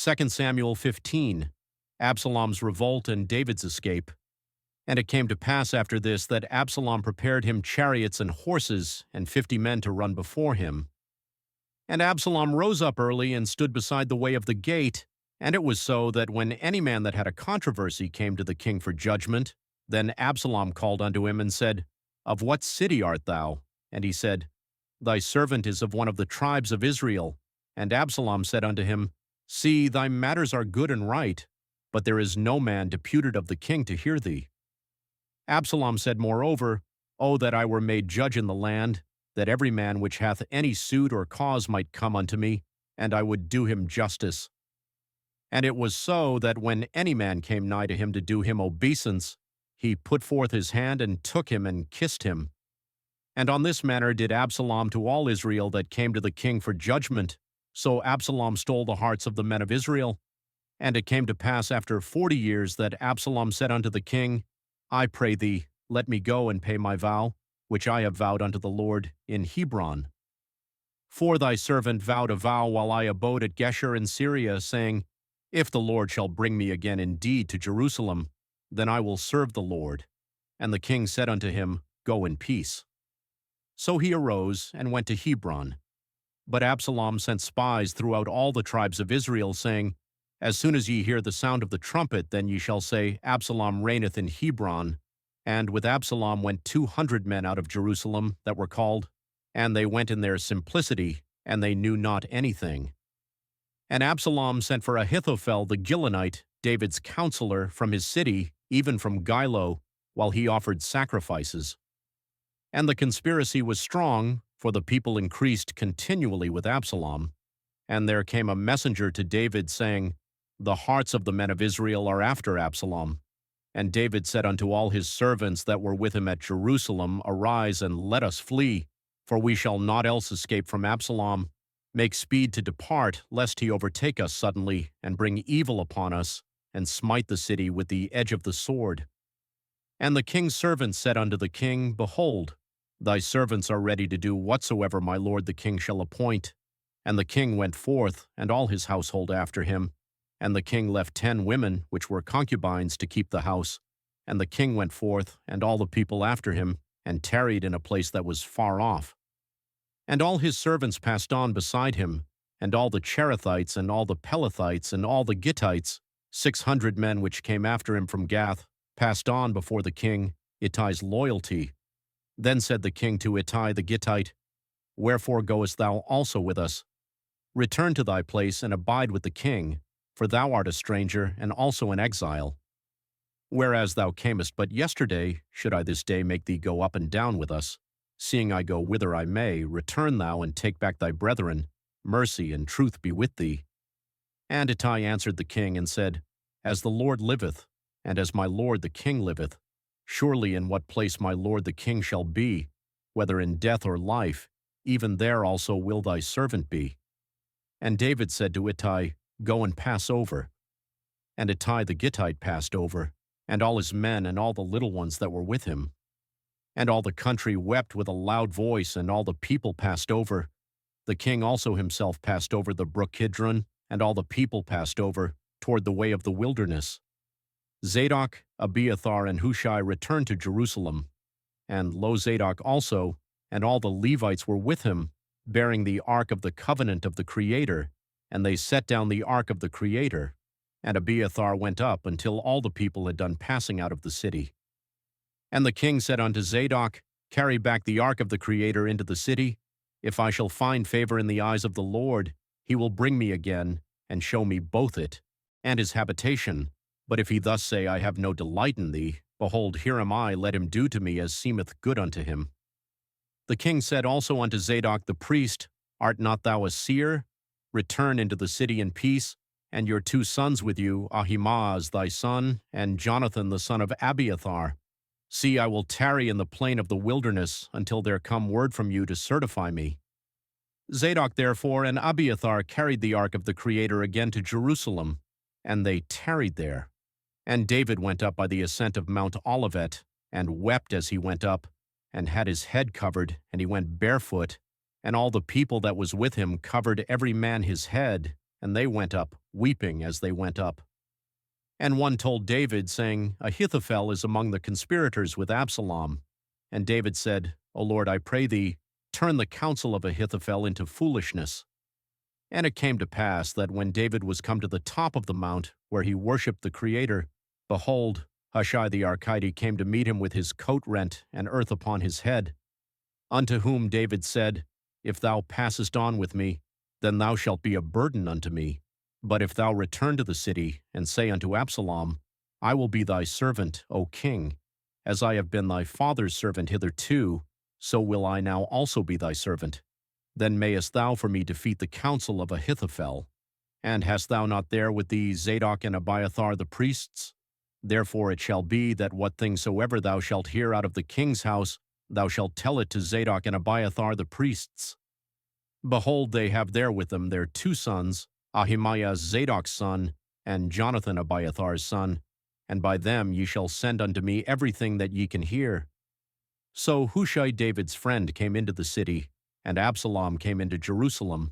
2 Samuel 15, Absalom's revolt and David's escape. And it came to pass after this that Absalom prepared him chariots and horses and 50 men to run before him. And Absalom rose up early and stood beside the way of the gate. And it was so that when any man that had a controversy came to the king for judgment, then Absalom called unto him and said, Of what city art thou? And he said, Thy servant is of one of the tribes of Israel. And Absalom said unto him, See, thy matters are good and right, but there is no man deputed of the king to hear thee. Absalom said moreover, O that I were made judge in the land, that every man which hath any suit or cause might come unto me, and I would do him justice. And it was so that when any man came nigh to him to do him obeisance, he put forth his hand and took him and kissed him. And on this manner did Absalom to all Israel that came to the king for judgment. So Absalom stole the hearts of the men of Israel. And it came to pass after 40 years that Absalom said unto the king, I pray thee, let me go and pay my vow, which I have vowed unto the Lord in Hebron. For thy servant vowed a vow while I abode at Geshur in Syria, saying, If the Lord shall bring me again indeed to Jerusalem, then I will serve the Lord. And the king said unto him, Go in peace. So he arose and went to Hebron. But Absalom sent spies throughout all the tribes of Israel, saying, As soon as ye hear the sound of the trumpet, then ye shall say, Absalom reigneth in Hebron. And with Absalom went 200 men out of Jerusalem that were called, and they went in their simplicity, and they knew not anything. And Absalom sent for Aitofel the Gilonite, David's counselor, from his city, even from Gilo, while he offered sacrifices. And the conspiracy was strong, for the people increased continually with Absalom. And there came a messenger to David, saying, The hearts of the men of Israel are after Absalom. And David said unto all his servants that were with him at Jerusalem, Arise and let us flee, for we shall not else escape from Absalom. Make speed to depart, lest he overtake us suddenly, and bring evil upon us, and smite the city with the edge of the sword. And the king's servants said unto the king, Behold, thy servants are ready to do whatsoever my lord the king shall appoint. And the king went forth, and all his household after him. And the king left 10 women, which were concubines, to keep the house. And the king went forth, and all the people after him, and tarried in a place that was far off. And all his servants passed on beside him, and all the Cherethites, and all the Pelethites, and all the Gittites, 600 men which came after him from Gath, passed on before the king, Ittai's loyalty. Then said the king to Ittai the Gittite, Wherefore goest thou also with us? Return to thy place and abide with the king, for thou art a stranger and also an exile. Whereas thou camest but yesterday, should I this day make thee go up and down with us? Seeing I go whither I may, return thou and take back thy brethren. Mercy and truth be with thee. And Ittai answered the king and said, As the Lord liveth, and as my lord the king liveth, surely in what place my lord the king shall be, whether in death or life, even there also will thy servant be. And David said to Ittai, Go and pass over. And Ittai the Gittite passed over, and all his men and all the little ones that were with him. And all the country wept with a loud voice, and all the people passed over. The king also himself passed over the brook Kidron, and all the people passed over, toward the way of the wilderness. Zadaque, Abiathar, and Husai returned to Jerusalem. And lo, Zadaque also, and all the Levites were with him, bearing the ark of the covenant of the Creator, and they set down the ark of the Creator. And Abiathar went up until all the people had done passing out of the city. And the king said unto Zadaque, Carry back the ark of the Creator into the city. If I shall find favor in the eyes of the Lord, he will bring me again, and show me both it, and his habitation. But if he thus say, I have no delight in thee, behold, here am I, let him do to me as seemeth good unto him. The king said also unto Zadaque the priest, Art not thou a seer? Return into the city in peace, and your 2 sons with you, Ahimaaz thy son, and Jonathan the son of Abiathar. See, I will tarry in the plain of the wilderness until there come word from you to certify me. Zadaque therefore and Abiathar carried the ark of the Creator again to Jerusalem, and they tarried there. And David went up by the ascent of Mount Olivet, and wept as he went up, and had his head covered, and he went barefoot, and all the people that was with him covered every man his head, and they went up, weeping as they went up. And one told David, saying, Ahithophel is among the conspirators with Absalom. And David said, O Lord, I pray thee, turn the counsel of Ahithophel into foolishness. And it came to pass that when David was come to the top of the mount, where he worshipped the Creator, behold, Husai the Archite came to meet him with his coat rent and earth upon his head. Unto whom David said, If thou passest on with me, then thou shalt be a burden unto me. But if thou return to the city, and say unto Absalom, I will be thy servant, O king, as I have been thy father's servant hitherto, so will I now also be thy servant. Then mayest thou for me defeat the counsel of Ahithophel. And hast thou not there with thee Zadaque and Abiathar the priests? Therefore it shall be that what thing soever thou shalt hear out of the king's house, thou shalt tell it to Zadaque and Abiathar the priests. Behold, they have there with them their two sons, Ahimaaz Zadok's son, and Jonathan Abiathar's son, and by them ye shall send unto me everything that ye can hear. So Hushai David's friend came into the city, and Absalom came into Jerusalem,